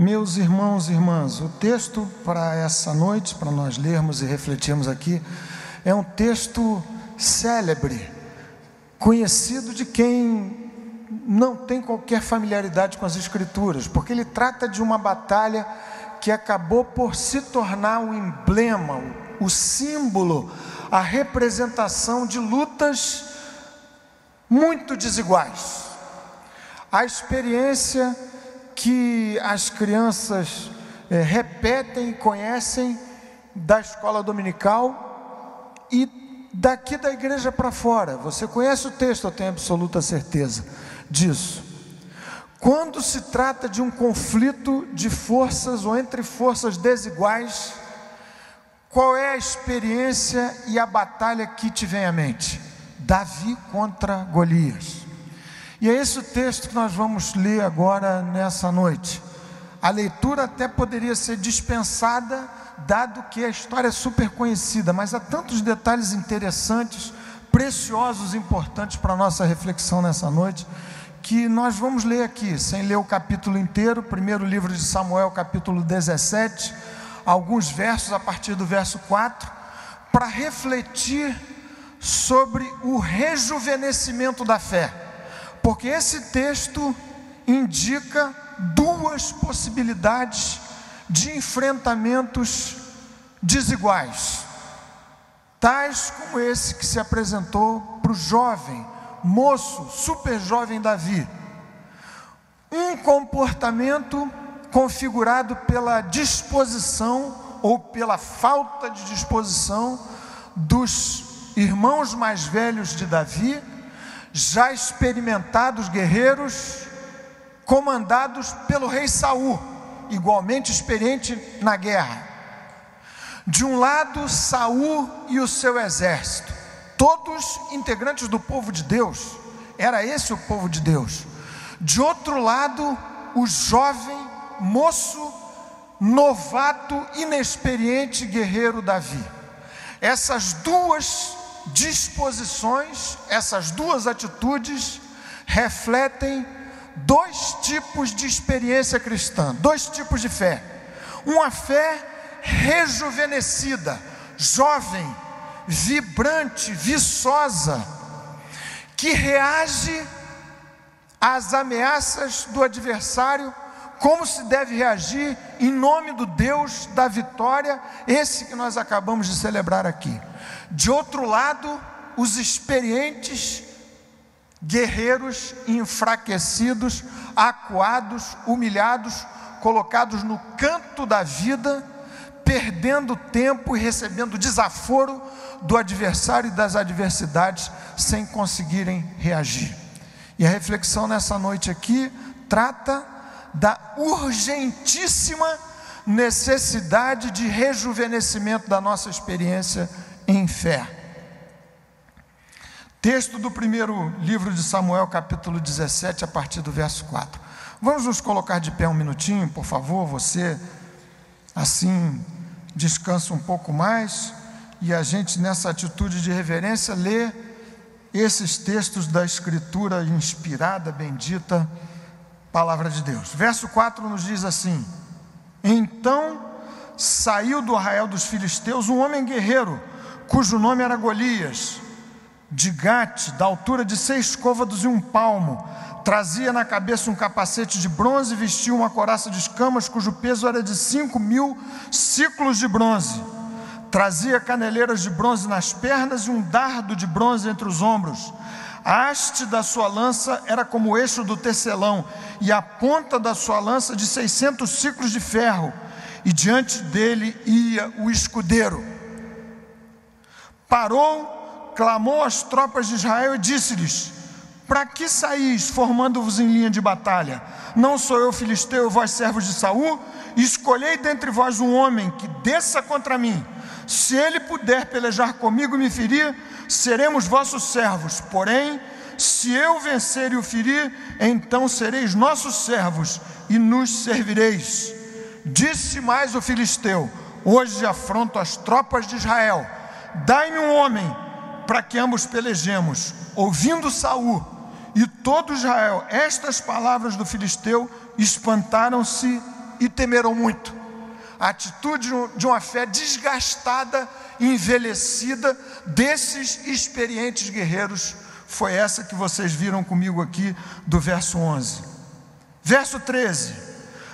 Meus irmãos e irmãs, o texto para essa noite, para nós lermos e refletirmos aqui, é um texto célebre, conhecido de quem não tem qualquer familiaridade com as Escrituras, porque ele trata de uma batalha que acabou por se tornar o emblema, o símbolo, a representação de lutas muito desiguais. A experiência que as crianças repetem e conhecem da escola dominical e daqui da igreja para fora. Você conhece o texto, eu tenho absoluta certeza disso. Quando se trata de um conflito de forças ou entre forças desiguais, qual é a experiência e a batalha que te vem à mente? Davi contra Golias. E é esse o texto que nós vamos ler agora nessa noite. A leitura até poderia ser dispensada, dado que a história é super conhecida, mas há tantos detalhes interessantes, preciosos, importantes para a nossa reflexão nessa noite, que nós vamos ler aqui, sem ler o capítulo inteiro. Primeiro livro de Samuel, capítulo 17, alguns versos a partir do verso 4, para refletir sobre o rejuvenescimento da fé. Porque esse texto indica duas possibilidades de enfrentamentos desiguais, tais como esse que se apresentou para o jovem, moço, super jovem Davi. Um comportamento configurado pela disposição ou pela falta de disposição dos irmãos mais velhos de Davi, já experimentados guerreiros, comandados pelo rei Saul, igualmente experiente na guerra. De um lado, Saul e o seu exército, todos integrantes do povo de Deus, era esse o povo de Deus. De outro lado, o jovem, moço, novato, inexperiente guerreiro Davi. Essas duas disposições, essas duas atitudes refletem dois tipos de experiência cristã, dois tipos de fé. Uma fé rejuvenescida, jovem, vibrante, viçosa, que reage às ameaças do adversário como se deve reagir em nome do Deus da vitória, esse que nós acabamos de celebrar aqui. De outro lado, os experientes guerreiros enfraquecidos, acuados, humilhados, colocados no canto da vida, perdendo tempo e recebendo desaforo do adversário e das adversidades, sem conseguirem reagir. E a reflexão nessa noite aqui trata da urgentíssima necessidade de rejuvenescimento da nossa experiência em fé. Texto do primeiro livro de Samuel, capítulo 17, a partir do verso 4. Vamos nos colocar de pé um minutinho, por favor, você assim descansa um pouco mais, e a gente nessa atitude de reverência lê esses textos da Escritura inspirada, bendita Palavra de Deus. Verso 4 nos diz assim: então saiu do arraial dos filisteus um homem guerreiro, cujo nome era Golias, de Gate, da altura de 6 côvados e 1 palmo. Trazia na cabeça um capacete de bronze e vestia uma couraça de escamas, cujo peso era de 5.000 ciclos de bronze. Trazia caneleiras de bronze nas pernas e um dardo de bronze entre os ombros. A haste da sua lança era como o eixo do tecelão, e a ponta da sua lança de 600 ciclos de ferro, e diante dele ia o escudeiro. Parou, clamou às tropas de Israel e disse-lhes: para que saís formando-vos em linha de batalha? Não sou eu filisteu, vós servos de Saul? Escolhei dentre vós um homem que desça contra mim. Se ele puder pelejar comigo e me ferir, seremos vossos servos. Porém, se eu vencer e o ferir, então sereis nossos servos e nos servireis. Disse mais o filisteu: hoje afronto as tropas de Israel. Dai-me um homem para que ambos pelejemos. Ouvindo Saul e todo Israel estas palavras do filisteu, espantaram-se e temeram muito. A atitude de uma fé desgastada, envelhecida, desses experientes guerreiros, foi essa que vocês viram comigo aqui do verso 11. Verso 13: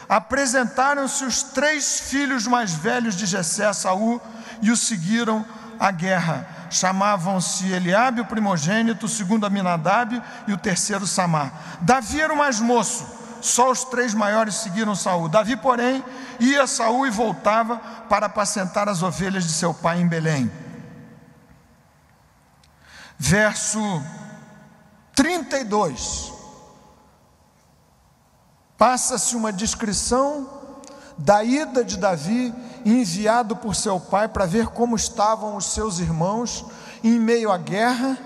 apresentaram-se os 3 filhos mais velhos de Jessé a Saul e o seguiram à guerra. Chamavam-se Eliabe, o primogênito, o segundo Aminadab e o terceiro Samar. Davi era o mais moço, só os 3 maiores seguiram Saul. Davi, porém, ia a Saul e voltava para apacentar as ovelhas de seu pai em Belém. Verso 32. Passa-se uma descrição da ida de Davi, enviado por seu pai para ver como estavam os seus irmãos em meio à guerra.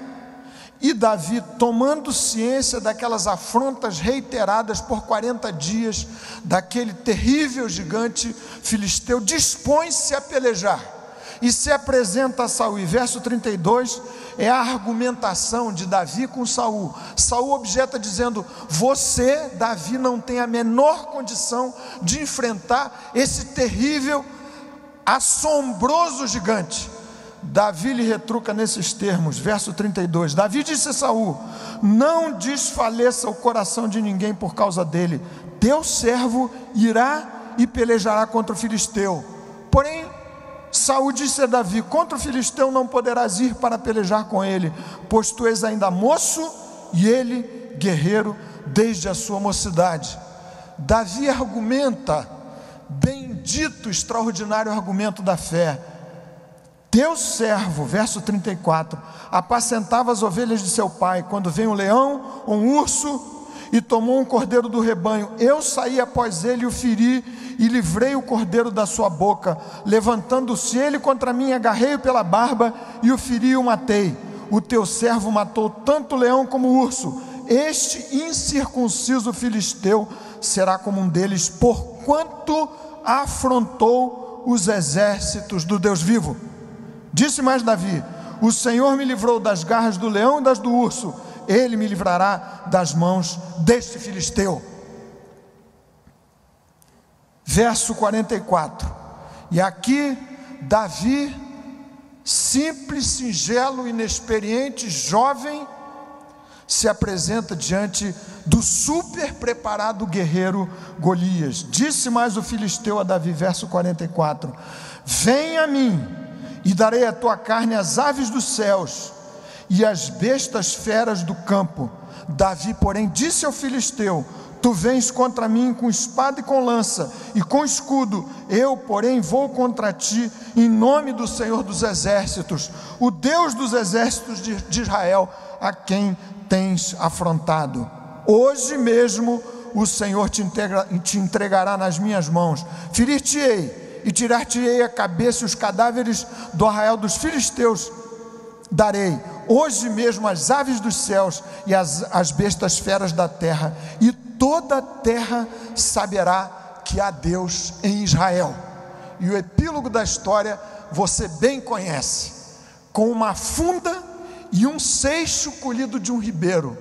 E Davi, tomando ciência daquelas afrontas reiteradas por 40 dias, daquele terrível gigante filisteu, dispõe-se a pelejar e se apresenta a Saul. E verso 32 é a argumentação de Davi com Saul. Saul objeta dizendo: você, Davi, não tem a menor condição de enfrentar esse terrível, assombroso gigante. Davi lhe retruca nesses termos, verso 32, Davi disse a Saul: não desfaleça o coração de ninguém por causa dele, teu servo irá e pelejará contra o filisteu. Porém, Saul disse a Davi: contra o filisteu não poderás ir para pelejar com ele, pois tu és ainda moço e ele guerreiro desde a sua mocidade. Davi argumenta, bendito, extraordinário argumento da fé. Teu servo, verso 34, apacentava as ovelhas de seu pai, quando veio um leão ou um urso e tomou um cordeiro do rebanho, eu saí após ele e o feri e livrei o cordeiro da sua boca. Levantando-se ele contra mim, agarrei-o pela barba e o feri e o matei. O teu servo matou tanto o leão como o urso. Este incircunciso filisteu será como um deles, porquanto afrontou os exércitos do Deus vivo. Disse mais Davi: o Senhor me livrou das garras do leão e das do urso, ele me livrará das mãos deste filisteu. Verso 44, e aqui Davi, simples, singelo, inexperiente, jovem, se apresenta diante do super preparado guerreiro Golias. Disse mais o filisteu a Davi, verso 44, vem a mim e darei a tua carne às aves dos céus e às bestas feras do campo. Davi, porém, disse ao filisteu: tu vens contra mim com espada e com lança e com escudo, eu, porém, vou contra ti em nome do Senhor dos exércitos, o Deus dos exércitos de Israel, a quem tens afrontado. Hoje mesmo o Senhor te entregará nas minhas mãos, ferir-te-ei e tirar-te-ei a cabeça e os cadáveres do arraial dos filisteus darei. Hoje mesmo as aves dos céus e as bestas feras da terra, e toda a terra saberá que há Deus em Israel. E o epílogo da história você bem conhece. Com uma funda e um seixo colhido de um ribeiro,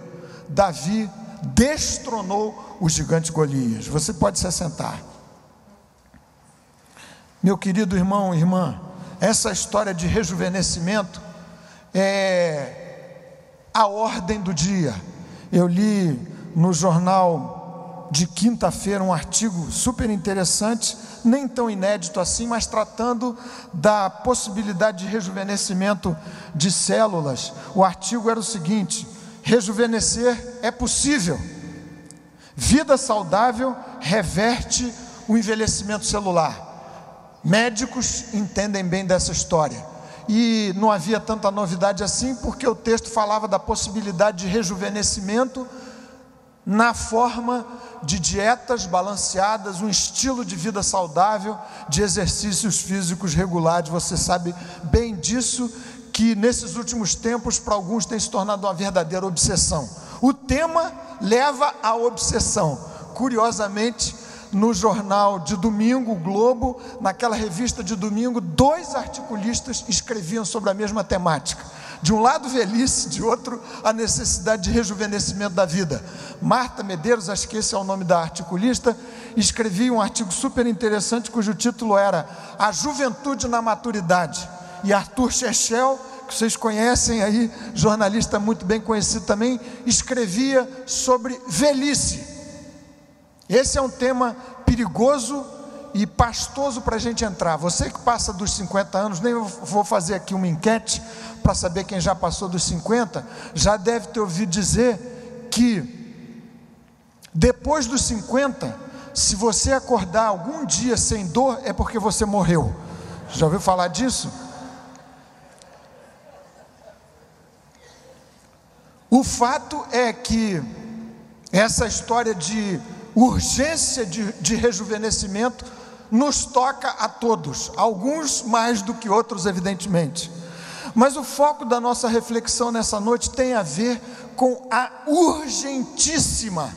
Davi destronou o gigante Golias. Você pode se assentar. Meu querido irmão e irmã, essa história de rejuvenescimento é a ordem do dia. Eu li no jornal de quinta-feira um artigo super interessante, nem tão inédito assim, mas tratando da possibilidade de rejuvenescimento de células. O artigo era o seguinte: rejuvenescer é possível. Vida saudável reverte o envelhecimento celular. Médicos entendem bem dessa história, e não havia tanta novidade assim, porque o texto falava da possibilidade de rejuvenescimento na forma de dietas balanceadas, um estilo de vida saudável, de exercícios físicos regulares. Você sabe bem disso, que nesses últimos tempos para alguns tem se tornado uma verdadeira obsessão. O tema leva à obsessão. Curiosamente, no jornal de domingo, o Globo, naquela revista de domingo, 2 articulistas escreviam sobre a mesma temática. De um lado velhice, de outro a necessidade de rejuvenescimento da vida. Marta Medeiros, acho que esse é o nome da articulista, escrevia um artigo super interessante cujo título era A Juventude na Maturidade. E Arthur Chechel, que vocês conhecem aí, jornalista muito bem conhecido também, escrevia sobre velhice. Esse é um tema perigoso e pastoso para a gente entrar. Você que passa dos 50 anos, nem vou fazer aqui uma enquete para saber quem já passou dos 50, já deve ter ouvido dizer que depois dos 50, se você acordar algum dia sem dor, é porque você morreu. Já ouviu falar disso? O fato é que essa história de urgência de rejuvenescimento nos toca a todos, alguns mais do que outros, evidentemente. Mas o foco da nossa reflexão nessa noite tem a ver com a urgentíssima,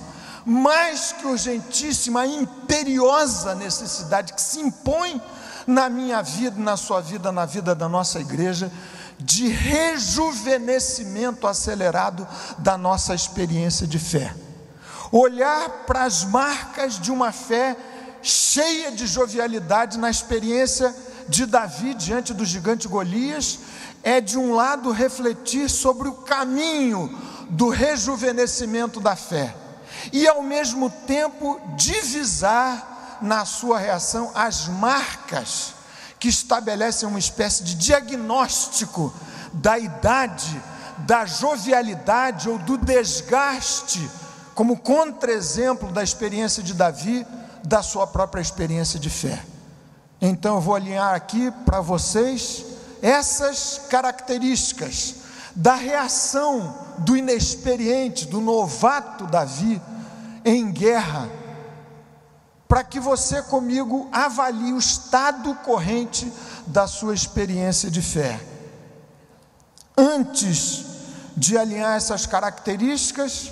mais que urgentíssima, a imperiosa necessidade que se impõe na minha vida, na sua vida, na vida da nossa igreja, de rejuvenescimento acelerado da nossa experiência de fé. Olhar para as marcas de uma fé cheia de jovialidade na experiência de Davi diante do gigante Golias, é de um lado refletir sobre o caminho do rejuvenescimento da fé, e ao mesmo tempo divisar na sua reação as marcas que estabelecem uma espécie de diagnóstico da idade, da jovialidade ou do desgaste, como contra-exemplo da experiência de Davi, da sua própria experiência de fé. Então eu vou alinhar aqui para vocês essas características da reação do inexperiente, do novato Davi em guerra, para que você comigo avalie o estado corrente da sua experiência de fé. Antes de alinhar essas características,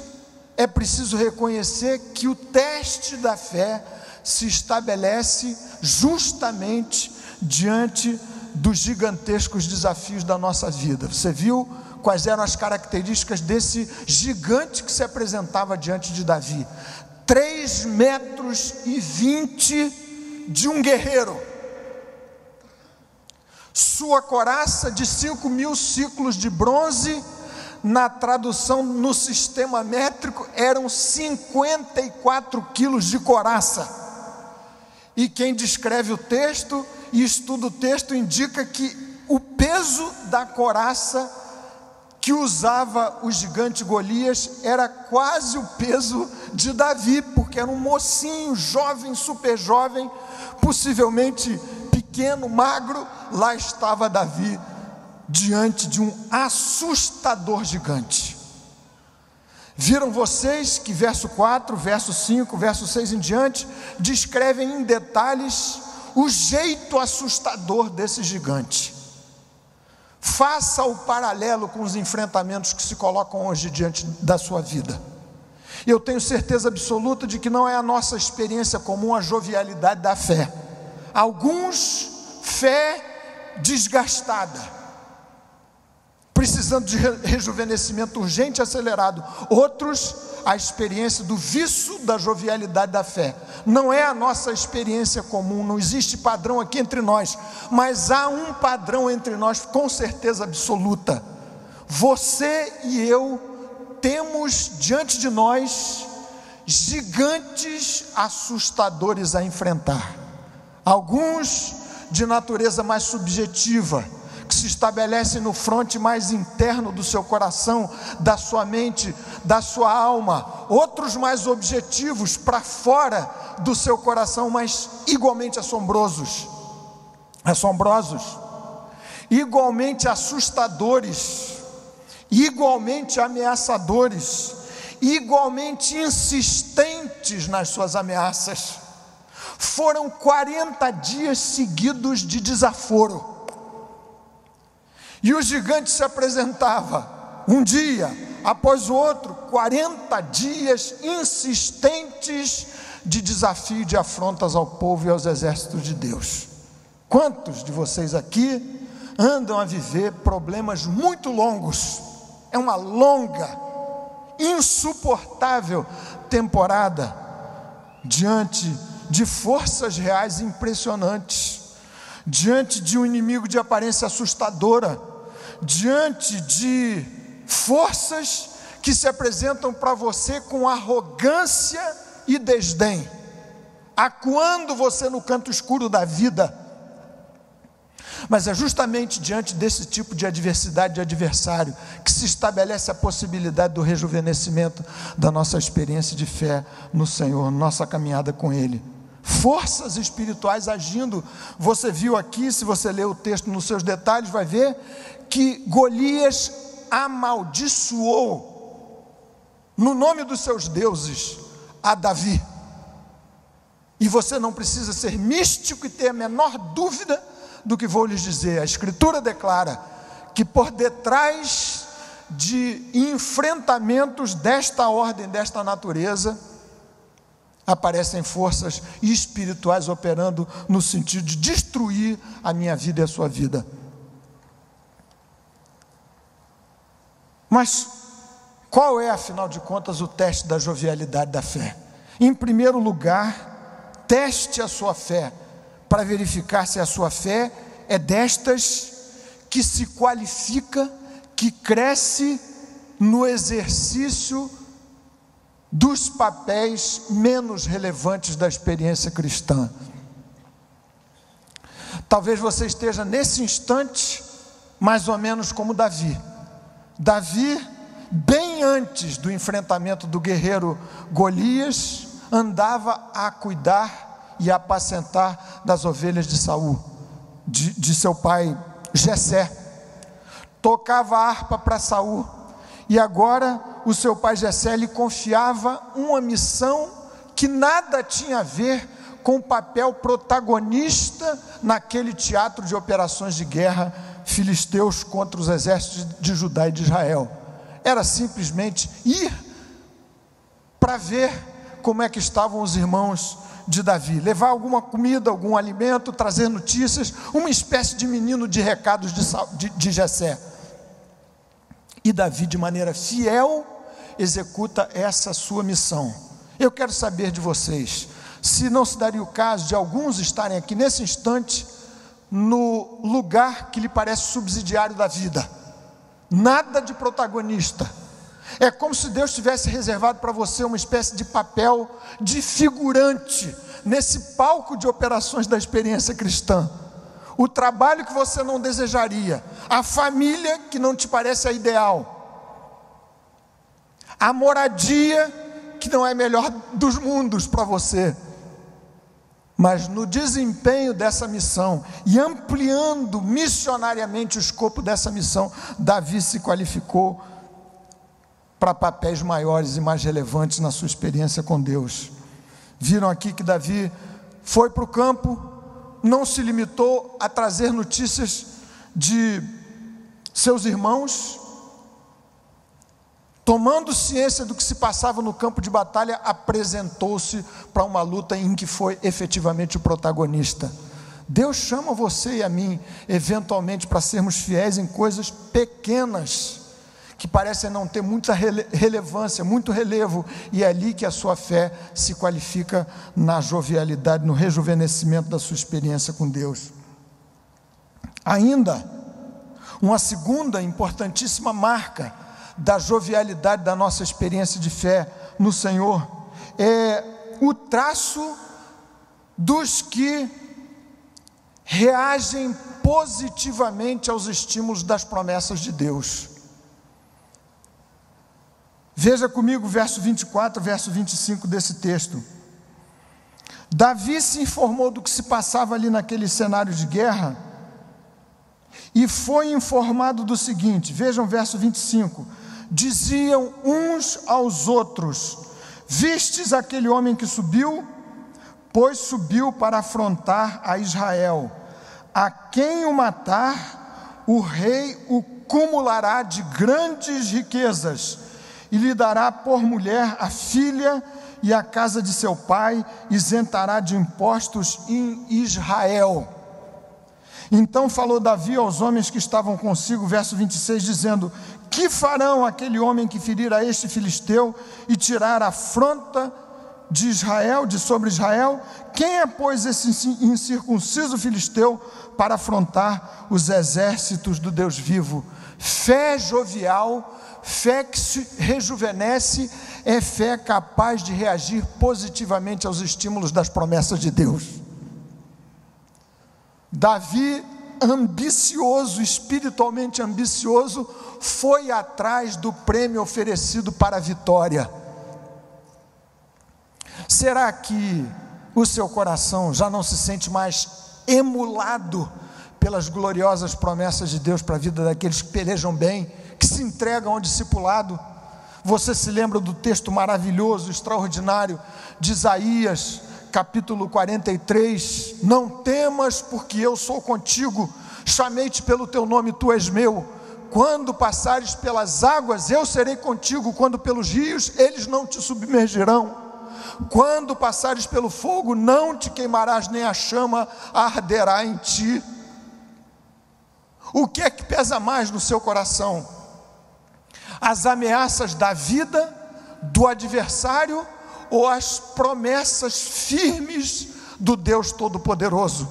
é preciso reconhecer que o teste da fé se estabelece justamente diante dos gigantescos desafios da nossa vida. Você viu quais eram as características desse gigante que se apresentava diante de Davi? 3,20 metros de um guerreiro, sua couraça de 5.000 ciclos de bronze, na tradução no sistema métrico, eram 54 quilos de couraça, e quem descreve o texto e estuda o texto indica que o peso da couraça que usava o gigante Golias era quase o peso de Davi, porque era um mocinho, jovem, super jovem, possivelmente pequeno, magro. Lá estava Davi diante de um assustador gigante. Viram vocês que verso 4, verso 5, verso 6 em diante descrevem em detalhes o jeito assustador desse gigante. Faça o paralelo com os enfrentamentos que se colocam hoje diante da sua vida. Eu tenho certeza absoluta de que não é a nossa experiência comum a jovialidade da fé. Alguns, fé desgastada, precisando de rejuvenescimento urgente e acelerado. Outros, a experiência do vício da jovialidade da fé. Não é a nossa experiência comum, não existe padrão aqui entre nós, mas há um padrão entre nós com certeza absoluta. Você e eu temos diante de nós gigantes assustadores a enfrentar. Alguns de natureza mais subjetiva, que se estabelecem no fronte mais interno do seu coração, da sua mente, da sua alma. Outros mais objetivos, para fora do seu coração, mas igualmente assombrosos, igualmente assustadores, igualmente ameaçadores, igualmente insistentes nas suas ameaças. Foram 40 dias seguidos de desaforo. E o gigante se apresentava um dia após o outro, 40 dias insistentes de desafio e de afrontas ao povo e aos exércitos de Deus. Quantos de vocês aqui andam a viver problemas muito longos. É uma longa, insuportável temporada diante de forças reais impressionantes, diante de um inimigo de aparência assustadora, diante de forças que se apresentam para você com arrogância e desdém, acuando você no canto escuro da vida. Mas é justamente diante desse tipo de adversidade, de adversário, que se estabelece a possibilidade do rejuvenescimento da nossa experiência de fé no Senhor, nossa caminhada com Ele. Forças espirituais agindo. Você viu aqui, se você ler o texto nos seus detalhes, vai ver que Golias amaldiçoou, no nome dos seus deuses, a Davi. E você não precisa ser místico e ter a menor dúvida do que vou lhes dizer. A Escritura declara que por detrás de enfrentamentos desta ordem, desta natureza, aparecem forças espirituais operando no sentido de destruir a minha vida e a sua vida. Mas qual é, afinal de contas, o teste da jovialidade da fé? Em primeiro lugar, teste a sua fé, para verificar se a sua fé é destas que se qualifica, que cresce no exercício dos papéis menos relevantes da experiência cristã. Talvez você esteja nesse instante mais ou menos como Davi. Davi, bem antes do enfrentamento do guerreiro Golias, andava a cuidar e apacentar das ovelhas de Saul, de seu pai Jessé. Tocava a harpa para Saul, e agora o seu pai Jessé lhe confiava uma missão que nada tinha a ver com o papel protagonista naquele teatro de operações de guerra filisteus contra os exércitos de Judá e de Israel. Era simplesmente ir para ver como é que estavam os irmãos de Davi, levar alguma comida, algum alimento, trazer notícias, uma espécie de menino de recados de Jessé. E Davi, de maneira fiel, executa essa sua missão. Eu quero saber de vocês, se não se daria o caso de alguns estarem aqui nesse instante, no lugar que lhe parece subsidiário da vida, nada de protagonista. É como se Deus tivesse reservado para você uma espécie de papel de figurante nesse palco de operações da experiência cristã. O trabalho que você não desejaria, a família que não te parece a ideal, a moradia que não é a melhor dos mundos para você. Mas no desempenho dessa missão e ampliando missionariamente o escopo dessa missão, Davi se qualificou para papéis maiores e mais relevantes na sua experiência com Deus. Viram aqui que Davi foi para o campo, não se limitou a trazer notícias de seus irmãos, tomando ciência do que se passava no campo de batalha, apresentou-se para uma luta em que foi efetivamente o protagonista. Deus chama você e a mim, eventualmente, para sermos fiéis em coisas pequenas, que parecem não ter muita relevância, muito relevo, e é ali que a sua fé se qualifica na jovialidade, no rejuvenescimento da sua experiência com Deus. Ainda, uma segunda importantíssima marca da jovialidade da nossa experiência de fé no Senhor é o traço dos que reagem positivamente aos estímulos das promessas de Deus. Veja comigo o verso 24, verso 25 desse texto. Davi se informou do que se passava ali naquele cenário de guerra e foi informado do seguinte, vejam o verso 25, diziam uns aos outros, vistes aquele homem que subiu? Pois subiu para afrontar a Israel, a quem o matar, o rei o cumulará de grandes riquezas, e lhe dará por mulher a filha e a casa de seu pai, isentará de impostos em Israel. Então falou Davi aos homens que estavam consigo, verso 26, dizendo: que farão aquele homem que ferir a este filisteu e tirar a afronta de Israel, de sobre Israel? Quem é, pois, esse incircunciso filisteu para afrontar os exércitos do Deus vivo? Fé jovial, fé que se rejuvenesce, é fé capaz de reagir positivamente aos estímulos das promessas de Deus. Davi, ambicioso, espiritualmente ambicioso, foi atrás do prêmio oferecido para a vitória. Será que o seu coração já não se sente mais emulado pelas gloriosas promessas de Deus para a vida daqueles que pelejam bem, que se entregam ao discipulado? Você se lembra do texto maravilhoso, extraordinário de Isaías, capítulo 43, não temas, porque eu sou contigo, chamei-te pelo teu nome, tu és meu, quando passares pelas águas, eu serei contigo, quando pelos rios, eles não te submergirão, quando passares pelo fogo, não te queimarás, nem a chama arderá em ti. O que é que pesa mais no seu coração? As ameaças da vida, do adversário, ou as promessas firmes do Deus Todo-Poderoso?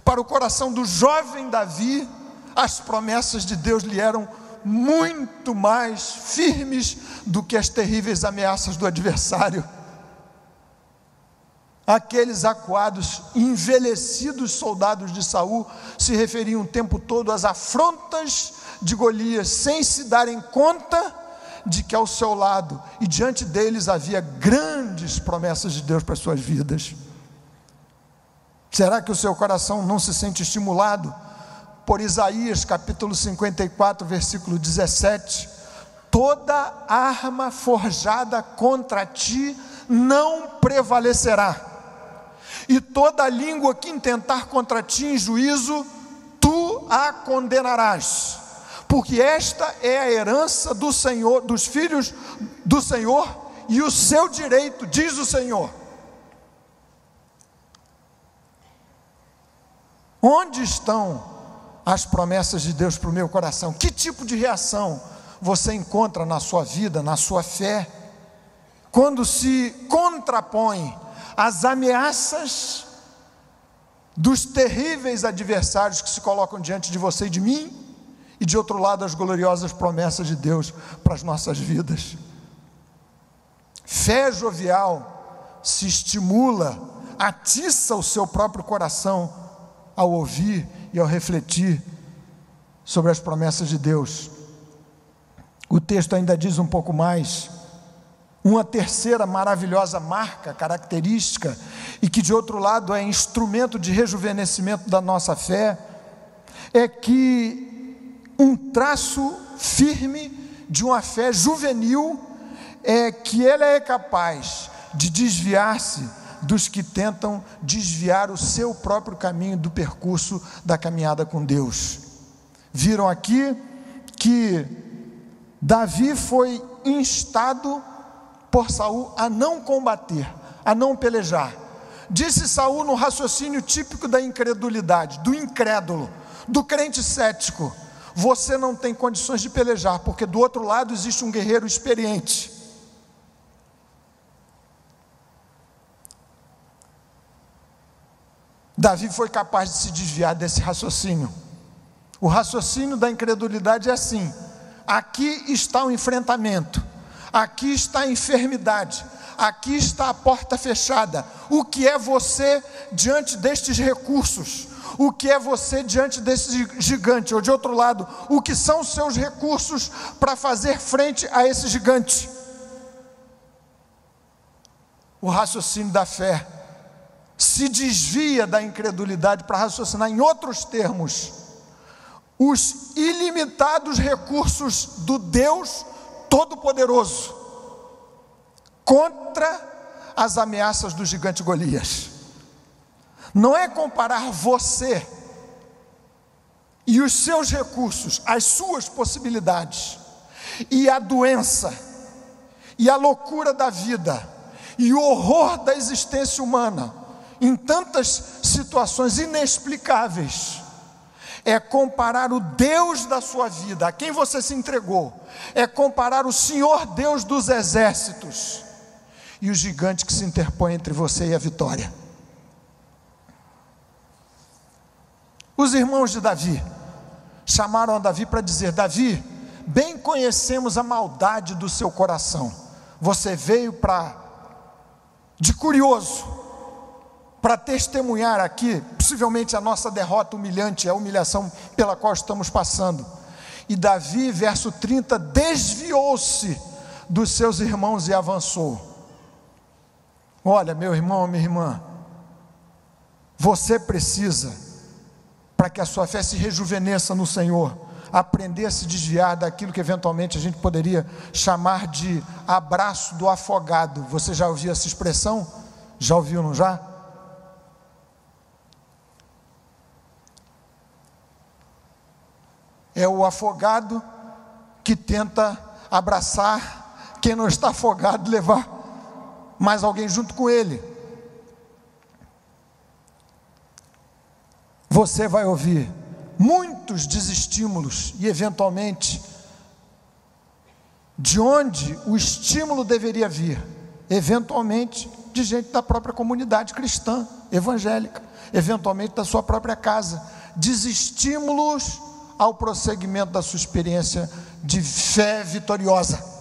Para o coração do jovem Davi, as promessas de Deus lhe eram muito mais firmes do que as terríveis ameaças do adversário. Aqueles acuados, envelhecidos soldados de Saul se referiam o tempo todo às afrontas de Golias, sem se darem conta de que ao seu lado e diante deles havia grandes promessas de Deus para as suas vidas. Será que o seu coração não se sente estimulado por Isaías capítulo 54, versículo 17? Toda arma forjada contra ti não prevalecerá, e toda língua que intentar contra ti em juízo, tu a condenarás, porque esta é a herança do Senhor, dos filhos do Senhor, e o seu direito, diz o Senhor. Onde estão as promessas de Deus para o meu coração? Que tipo de reação você encontra na sua vida, na sua fé, quando se contrapõe às ameaças dos terríveis adversários que se colocam diante de você e de mim, e de outro lado as gloriosas promessas de Deus para as nossas vidas? Fé jovial se estimula, atiça o seu próprio coração ao ouvir e ao refletir sobre as promessas de Deus. O texto ainda diz um pouco mais, uma terceira maravilhosa marca, característica, e que de outro lado é instrumento de rejuvenescimento da nossa fé, é que um traço firme de uma fé juvenil é que ela é capaz de desviar-se dos que tentam desviar o seu próprio caminho do percurso da caminhada com Deus. Viram aqui que Davi foi instado por Saul a não combater, a não pelejar. Disse Saul no raciocínio típico da incredulidade, do incrédulo, do crente cético: você não tem condições de pelejar, porque do outro lado existe um guerreiro experiente. Davi foi capaz de se desviar desse raciocínio. O raciocínio da incredulidade é assim: aqui está o enfrentamento, aqui está a enfermidade, aqui está a porta fechada. O que é você diante destes recursos? O que é você diante desse gigante? Ou de outro lado, o que são os seus recursos para fazer frente a esse gigante? O raciocínio da fé se desvia da incredulidade para raciocinar em outros termos: os ilimitados recursos do Deus Todo-Poderoso contra as ameaças do gigante Golias. Não é comparar você e os seus recursos, as suas possibilidades, e a doença, e a loucura da vida, e o horror da existência humana, em tantas situações inexplicáveis, é comparar o Deus da sua vida, a quem você se entregou, é comparar o Senhor Deus dos exércitos e o gigante que se interpõe entre você e a vitória. Os irmãos de Davi chamaram a Davi para dizer: Davi, bem conhecemos a maldade do seu coração. Você veio de curioso, para testemunhar aqui, possivelmente a nossa derrota humilhante, a humilhação pela qual estamos passando. E Davi, verso 30, desviou-se dos seus irmãos e avançou. Olha, meu irmão, minha irmã, você precisa, para que a sua fé se rejuvenesça no Senhor, aprender a se desviar daquilo que eventualmente a gente poderia chamar de abraço do afogado. Você já ouviu essa expressão? Já ouviu, não já? É o afogado que tenta abraçar quem não está afogado, levar mais alguém junto com ele. Você vai ouvir muitos desestímulos e eventualmente de onde o estímulo deveria vir, eventualmente de gente da própria comunidade cristã, evangélica, eventualmente da sua própria casa, desestímulos ao prosseguimento da sua experiência de fé vitoriosa.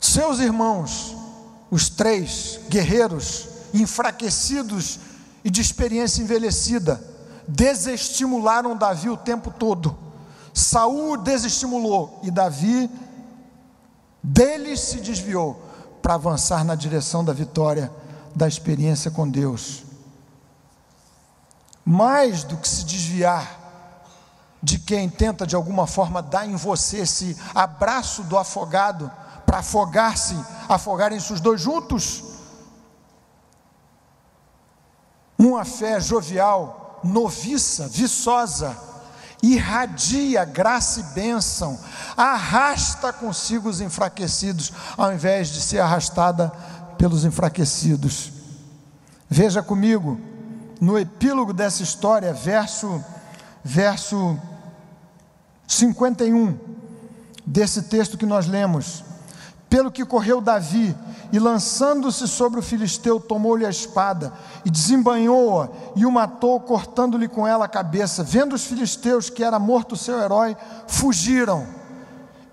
Seus irmãos, os 3 guerreiros enfraquecidos e de experiência envelhecida, desestimularam Davi o tempo todo. Saul desestimulou e Davi deles se desviou para avançar na direção da vitória, da experiência com Deus. Mais do que se desviar de quem tenta de alguma forma dar em você esse abraço do afogado, para afogarem-se os dois juntos, uma fé jovial, noviça, viçosa, irradia graça e bênção, arrasta consigo os enfraquecidos, ao invés de ser arrastada pelos enfraquecidos. Veja comigo, no epílogo dessa história, verso 51, desse texto que nós lemos: pelo que correu Davi, e lançando-se sobre o filisteu, tomou-lhe a espada, e desembainhou-a, e o matou, cortando-lhe com ela a cabeça. Vendo os filisteus que era morto o seu herói, fugiram.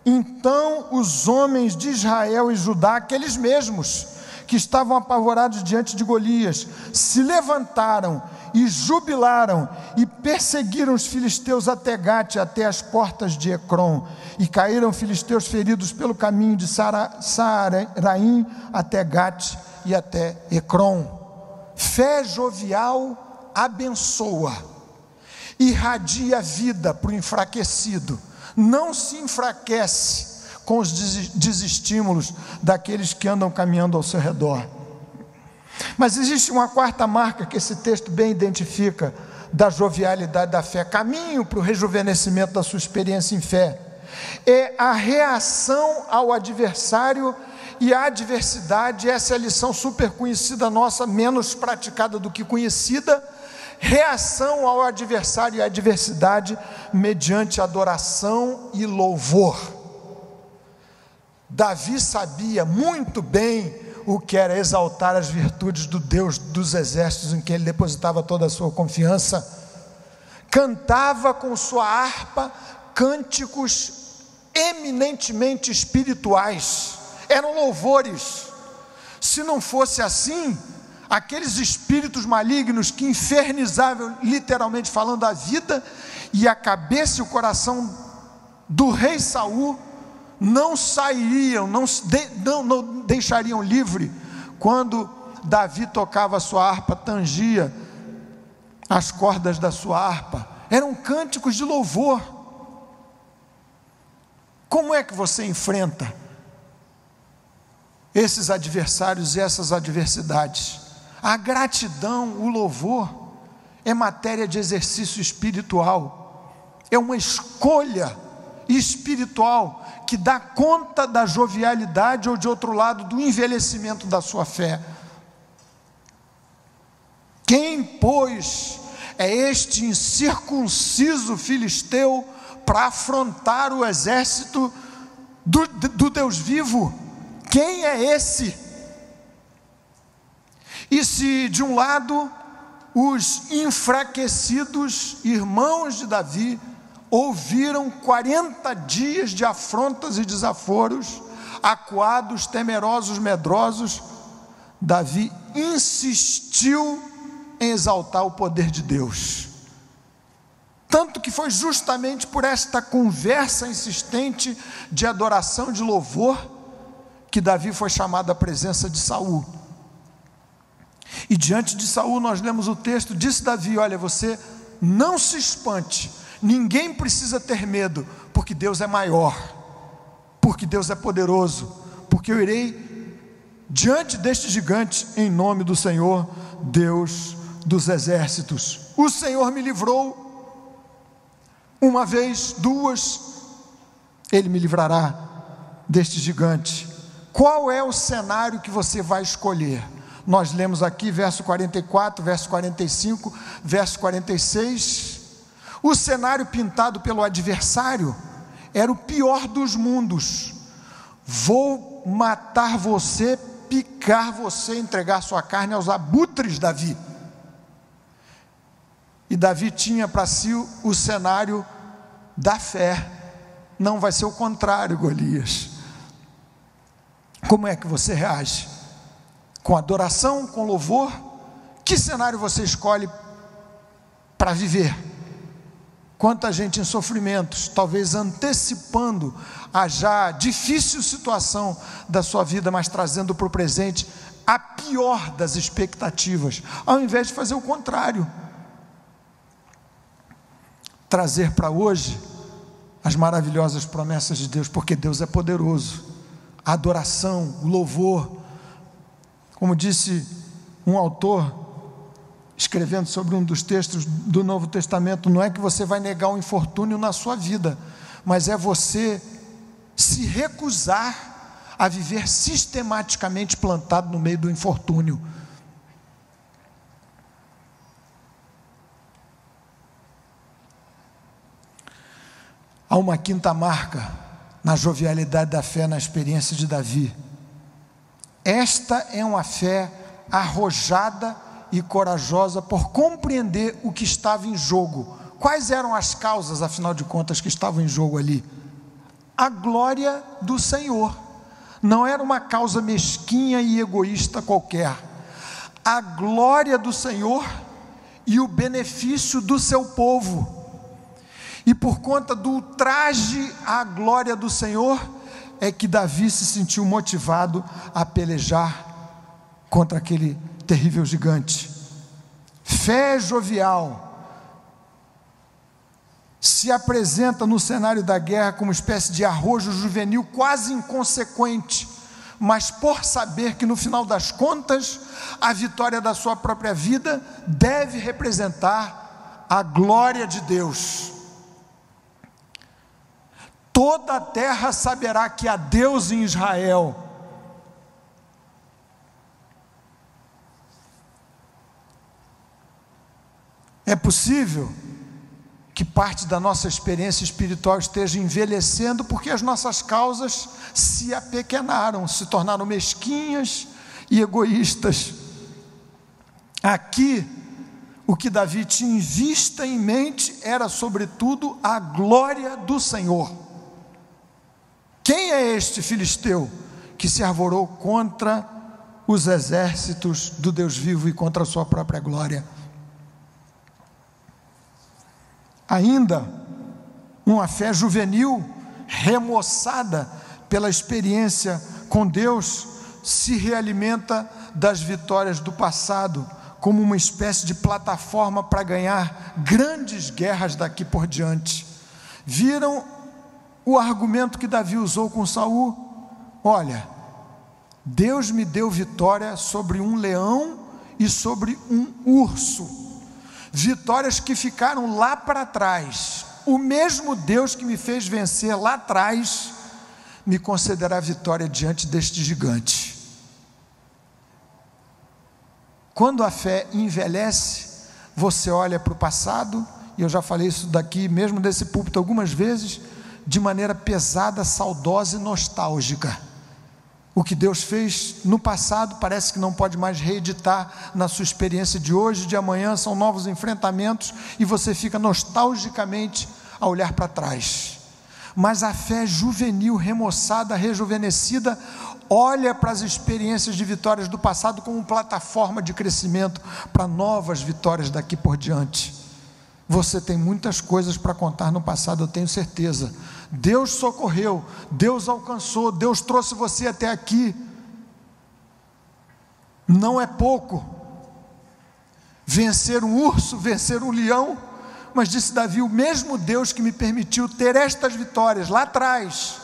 Então os homens de Israel e Judá, aqueles mesmos que estavam apavorados diante de Golias, se levantaram e jubilaram, e perseguiram os filisteus até Gate, até as portas de Ecrom, e caíram filisteus feridos pelo caminho de Saaraim até Gate e até Ecrom. Fé jovial abençoa, irradia vida para o enfraquecido, não se enfraquece com os desestímulos daqueles que andam caminhando ao seu redor. Mas existe uma quarta marca que esse texto bem identifica da jovialidade da fé, caminho para o rejuvenescimento da sua experiência em fé, é a reação ao adversário e à adversidade. Essa é a lição super conhecida nossa, menos praticada do que conhecida. Reação ao adversário e à adversidade mediante adoração e louvor. Davi sabia muito bem o que era exaltar as virtudes do Deus dos exércitos, em quem ele depositava toda a sua confiança. Cantava com sua harpa cânticos eminentemente espirituais, eram louvores. Se não fosse assim, aqueles espíritos malignos que infernizavam, literalmente falando, a vida e a cabeça e o coração do rei Saul, não sairiam, não deixariam livre quando Davi tocava a sua harpa, tangia as cordas da sua harpa. Eram cânticos de louvor. Como é que você enfrenta esses adversários e essas adversidades? A gratidão, o louvor, é matéria de exercício espiritual, é uma escolha espiritual que dá conta da jovialidade ou, de outro lado, do envelhecimento da sua fé. Quem, pois, é este incircunciso filisteu para afrontar o exército do Deus vivo? Quem é esse? E se de um lado os enfraquecidos irmãos de Davi ouviram 40 dias de afrontas e desaforos, acuados, temerosos, medrosos, Davi insistiu em exaltar o poder de Deus. Tanto que foi justamente por esta conversa insistente de adoração, de louvor, que Davi foi chamado à presença de Saul. E diante de Saul nós lemos o texto, disse Davi: olha, você não se espante, ninguém precisa ter medo, porque Deus é maior, porque Deus é poderoso, porque eu irei diante deste gigante em nome do Senhor, Deus dos exércitos. O Senhor me livrou uma vez, duas, Ele me livrará deste gigante. Qual é o cenário que você vai escolher? Nós lemos aqui verso 44, verso 45, verso 46. O cenário pintado pelo adversário era o pior dos mundos. Vou matar você, picar você, entregar sua carne aos abutres, Davi. E Davi tinha para si o cenário da fé. Não vai ser o contrário, Golias. Como é que você reage? Com adoração, com louvor? Que cenário você escolhe para viver? Quanta gente em sofrimentos, talvez antecipando a já difícil situação da sua vida, mas trazendo para o presente a pior das expectativas, ao invés de fazer o contrário, trazer para hoje as maravilhosas promessas de Deus, porque Deus é poderoso. A adoração, o louvor, como disse um autor, escrevendo sobre um dos textos do Novo Testamento, não é que você vai negar o infortúnio na sua vida, mas é você se recusar a viver sistematicamente plantado no meio do infortúnio. Há uma quinta marca na jovialidade da fé, na experiência de Davi. Esta é uma fé arrojada e corajosa por compreender o que estava em jogo. Quais eram as causas, afinal de contas, que estavam em jogo ali? A glória do Senhor. Não era uma causa mesquinha e egoísta qualquer. A glória do Senhor e o benefício do seu povo. E por conta do ultraje à glória do Senhor, é que Davi se sentiu motivado a pelejar contra aquele terrível gigante. Fé jovial se apresenta no cenário da guerra como uma espécie de arrojo juvenil quase inconsequente, mas por saber que no final das contas a vitória da sua própria vida deve representar a glória de Deus. Toda a terra saberá que há Deus em Israel. É possível que parte da nossa experiência espiritual esteja envelhecendo porque as nossas causas se apequenaram, se tornaram mesquinhas e egoístas. Aqui, o que Davi tinha em vista, em mente, era sobretudo a glória do Senhor. Quem é este filisteu que se arvorou contra os exércitos do Deus vivo e contra a sua própria glória? Ainda, uma fé juvenil, remoçada pela experiência com Deus, se realimenta das vitórias do passado, como uma espécie de plataforma para ganhar grandes guerras daqui por diante. Viram o argumento que Davi usou com Saul? Olha, Deus me deu vitória sobre um leão e sobre um urso, vitórias que ficaram lá para trás. O mesmo Deus que me fez vencer lá atrás, me concederá vitória diante deste gigante. Quando a fé envelhece, você olha para o passado, e eu já falei isso daqui, mesmo desse púlpito algumas vezes, de maneira pesada, saudosa e nostálgica. O que Deus fez no passado parece que não pode mais reeditar na sua experiência de hoje, de amanhã, são novos enfrentamentos, e você fica nostalgicamente a olhar para trás. Mas a fé juvenil, remoçada, rejuvenescida, olha para as experiências de vitórias do passado como plataforma de crescimento para novas vitórias daqui por diante. Você tem muitas coisas para contar no passado, eu tenho certeza. Deus socorreu, Deus alcançou, Deus trouxe você até aqui. Não é pouco vencer um urso, vencer um leão, mas disse Davi: o mesmo Deus que me permitiu ter estas vitórias lá atrás,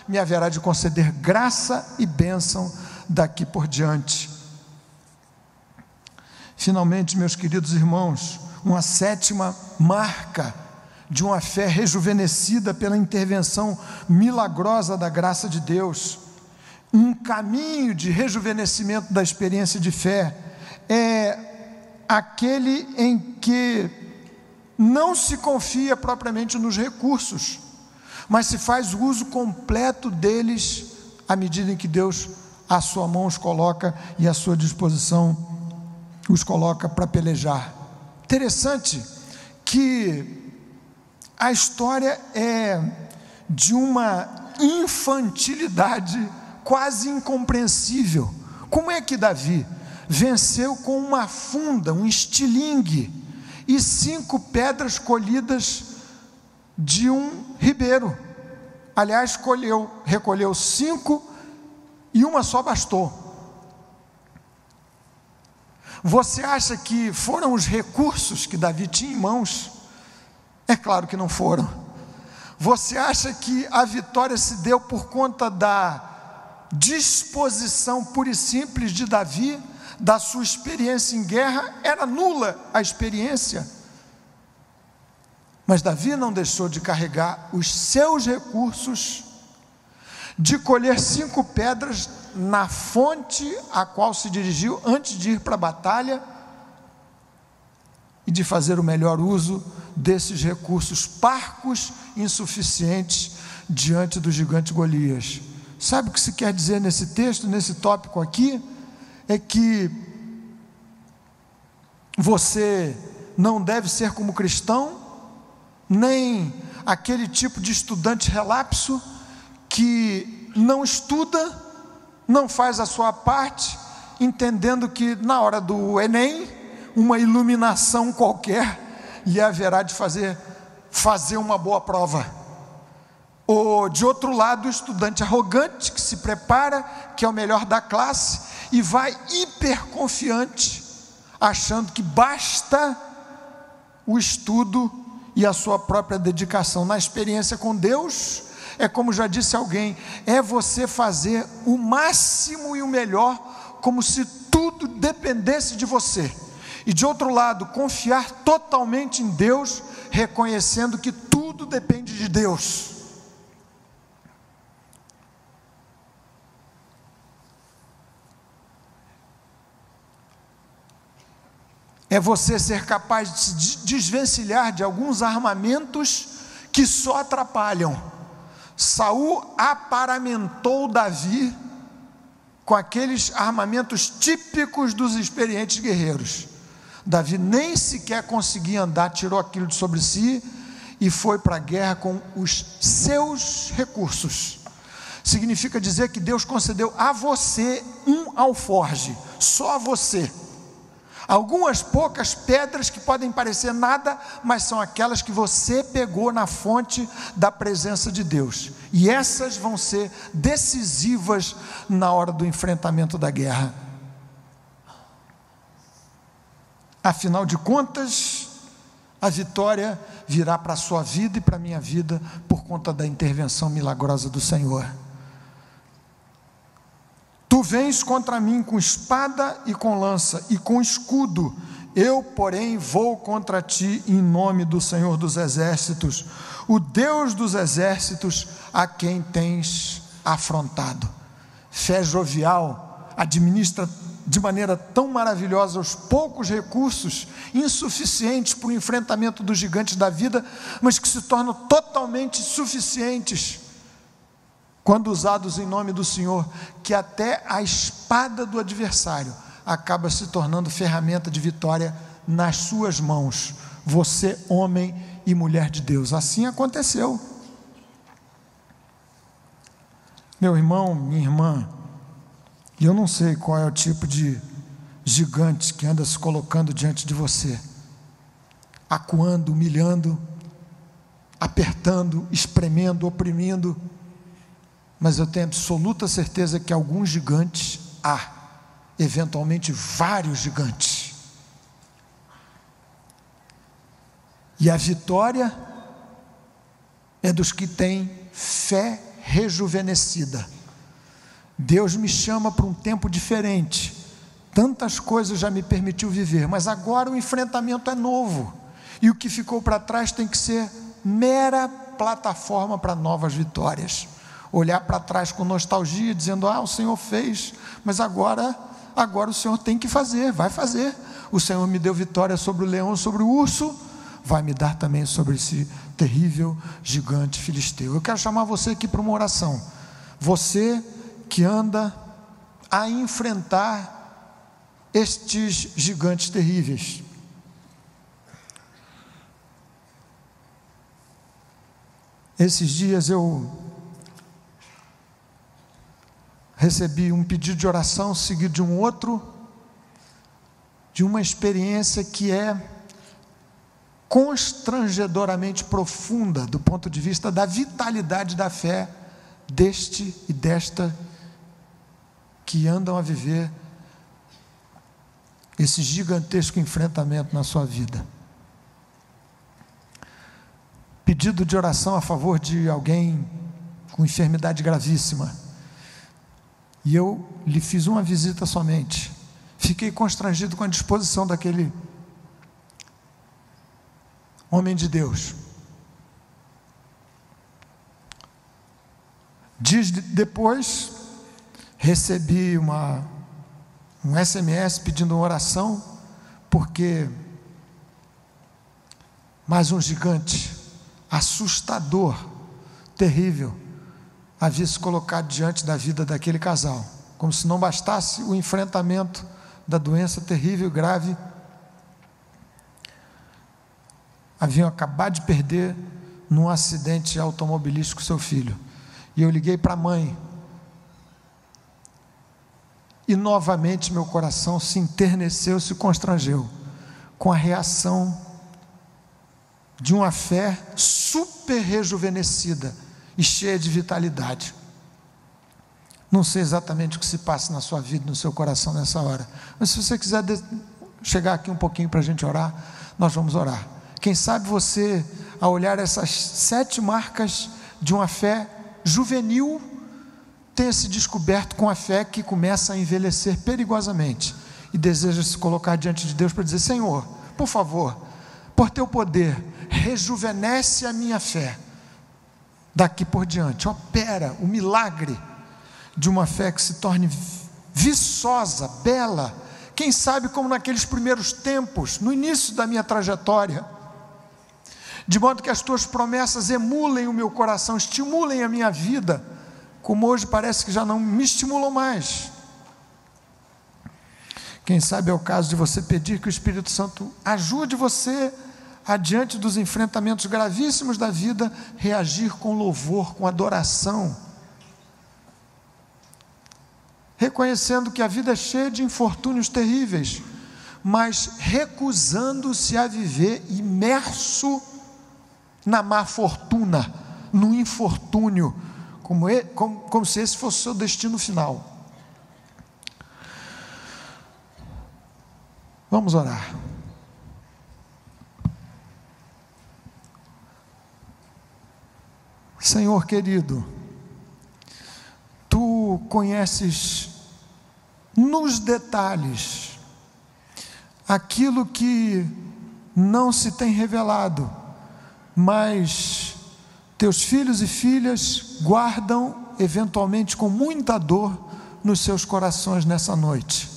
me haverá de conceder graça e bênção daqui por diante. Finalmente, meus queridos irmãos, uma sétima marca de uma fé rejuvenescida pela intervenção milagrosa da graça de Deus, um caminho de rejuvenescimento da experiência de fé, é aquele em que não se confia propriamente nos recursos, mas se faz uso completo deles à medida em que Deus à sua mão os coloca e à sua disposição os coloca para pelejar. Interessante que a história é de uma infantilidade quase incompreensível. Como é que Davi venceu com uma funda, um estilingue e 5 pedras colhidas de um ribeiro? Aliás, recolheu 5 e uma só bastou. Você acha que foram os recursos que Davi tinha em mãos? É claro que não foram. Você acha que a vitória se deu por conta da disposição pura e simples de Davi, da sua experiência em guerra? Era nula a experiência. Mas Davi não deixou de carregar os seus recursos, de colher 5 pedras na fonte a qual se dirigiu antes de ir para a batalha, e de fazer o melhor uso desses recursos parcos, insuficientes, diante do gigante Golias. Sabe o que se quer dizer nesse texto, nesse tópico aqui? É que você não deve ser como cristão, nem aquele tipo de estudante relapso que não estuda, não faz a sua parte, entendendo que na hora do Enem, uma iluminação qualquer, e haverá de fazer uma boa prova. Ou de outro lado, o estudante arrogante que se prepara, que é o melhor da classe, e vai hiperconfiante, achando que basta o estudo e a sua própria dedicação. Na experiência com Deus, é como já disse alguém, é você fazer o máximo e o melhor, como se tudo dependesse de você. E de outro lado, confiar totalmente em Deus, reconhecendo que tudo depende de Deus. É você ser capaz de se desvencilhar de alguns armamentos que só atrapalham. Saul aparamentou Davi com aqueles armamentos típicos dos experientes guerreiros. Davi nem sequer conseguia andar, tirou aquilo de sobre si e foi para a guerra com os seus recursos. Significa dizer que Deus concedeu a você um alforje, só a você. Algumas poucas pedras que podem parecer nada, mas são aquelas que você pegou na fonte da presença de Deus. E essas vão ser decisivas na hora do enfrentamento da guerra. Afinal de contas, a vitória virá para a sua vida e para a minha vida por conta da intervenção milagrosa do Senhor. Tu vens contra mim com espada e com lança e com escudo, eu, porém, vou contra ti em nome do Senhor dos Exércitos, o Deus dos Exércitos, a quem tens afrontado. Fé jovial administra de maneira tão maravilhosa os poucos recursos insuficientes para o enfrentamento dos gigantes da vida, mas que se tornam totalmente suficientes quando usados em nome do Senhor, que até a espada do adversário acaba se tornando ferramenta de vitória nas suas mãos, você, homem e mulher de Deus. Assim aconteceu. Meu irmão, minha irmã, e eu não sei qual é o tipo de gigante que anda se colocando diante de você, acuando, humilhando, apertando, espremendo, oprimindo, mas eu tenho absoluta certeza que alguns gigantes há, eventualmente vários gigantes, e a vitória é dos que têm fé rejuvenescida. Deus me chama para um tempo diferente, tantas coisas já me permitiu viver, mas agora o enfrentamento é novo, e o que ficou para trás tem que ser mera plataforma para novas vitórias. Olhar para trás com nostalgia, dizendo, o Senhor fez, mas agora o Senhor tem que fazer, vai fazer. O Senhor me deu vitória sobre o leão, sobre o urso, vai me dar também sobre esse terrível gigante filisteu. Eu quero chamar você aqui para uma oração. Você que anda a enfrentar estes gigantes terríveis. Esses dias eu recebi um pedido de oração seguido de um outro, de uma experiência que é constrangedoramente profunda do ponto de vista da vitalidade da fé deste e desta que andam a viver esse gigantesco enfrentamento na sua vida. Pedido de oração a favor de alguém com enfermidade gravíssima, e eu lhe fiz uma visita somente. Fiquei constrangido com a disposição daquele homem de Deus. Dias depois, recebi um SMS pedindo uma oração, porque mais um gigante assustador, terrível, havia se colocado diante da vida daquele casal, como se não bastasse o enfrentamento da doença terrível e grave. Haviam acabado de perder num acidente automobilístico seu filho, e eu liguei para a mãe, e novamente meu coração se enterneceu, se constrangeu, com a reação de uma fé super rejuvenescida e cheia de vitalidade. Não sei exatamente o que se passa na sua vida, no seu coração nessa hora, mas se você quiser chegar aqui um pouquinho para a gente orar, nós vamos orar. Quem sabe você, ao olhar essas 7 marcas de uma fé juvenil, tenha se descoberto com a fé que começa a envelhecer perigosamente, e deseja se colocar diante de Deus para dizer: Senhor, por favor, por teu poder, rejuvenesce a minha fé, daqui por diante, opera o milagre de uma fé que se torne viçosa, bela, quem sabe como naqueles primeiros tempos, no início da minha trajetória, de modo que as tuas promessas emulem o meu coração, estimulem a minha vida, como hoje parece que já não me estimulam mais. Quem sabe é o caso de você pedir que o Espírito Santo ajude você a, diante dos enfrentamentos gravíssimos da vida, reagir com louvor, com adoração, reconhecendo que a vida é cheia de infortúnios terríveis, mas recusando-se a viver imerso na má fortuna, no infortúnio, como se esse fosse o seu destino final. Vamos orar. Senhor querido, Tu conheces nos detalhes aquilo que não se tem revelado, mas Teus filhos e filhas guardam eventualmente com muita dor nos seus corações nessa noite.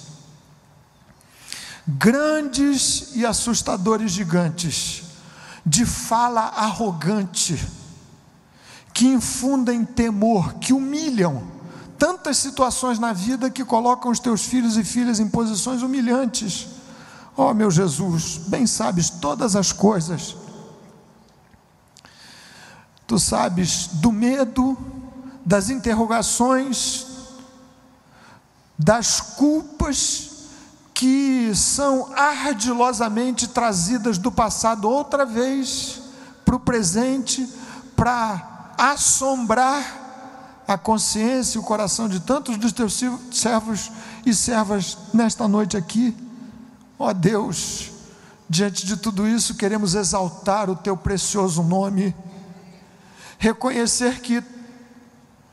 grandes e assustadores gigantes, de fala arrogante, que infundem temor, que humilham. Tantas situações na vida que colocam os teus filhos e filhas em posições humilhantes. Ó meu Jesus, bem sabes todas as coisas. Tu sabes do medo, das interrogações, das culpas que são ardilosamente trazidas do passado outra vez para o presente, para assombrar a consciência e o coração de tantos dos teus servos e servas nesta noite aqui. Ó Deus, diante de tudo isso queremos exaltar o teu precioso nome, reconhecer que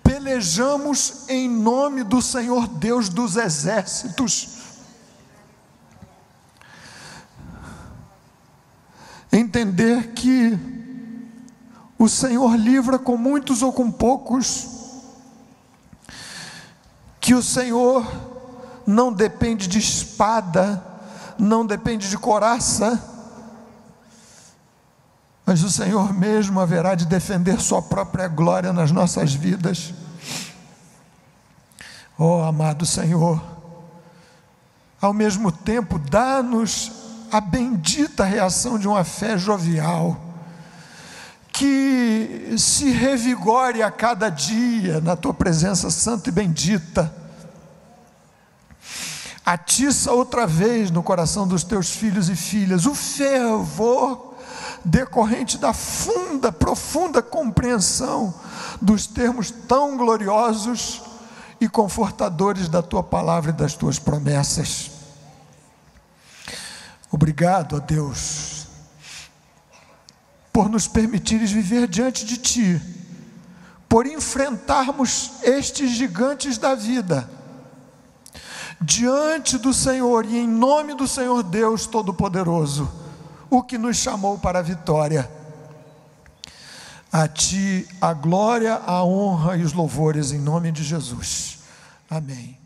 pelejamos em nome do Senhor Deus dos exércitos, entender que o Senhor livra com muitos ou com poucos, que o Senhor não depende de espada, não depende de coraça, mas o Senhor mesmo haverá de defender sua própria glória nas nossas vidas. Ó amado Senhor, ao mesmo tempo dá-nos a bendita reação de uma fé jovial, que se revigore a cada dia na tua presença santa e bendita. Atiça outra vez no coração dos teus filhos e filhas o fervor decorrente da profunda compreensão dos termos tão gloriosos e confortadores da tua palavra e das tuas promessas. Obrigado, ó Deus, por nos permitires viver diante de Ti, por enfrentarmos estes gigantes da vida, diante do Senhor e em nome do Senhor Deus Todo-Poderoso, o que nos chamou para a vitória. A Ti a glória, a honra e os louvores em nome de Jesus. Amém.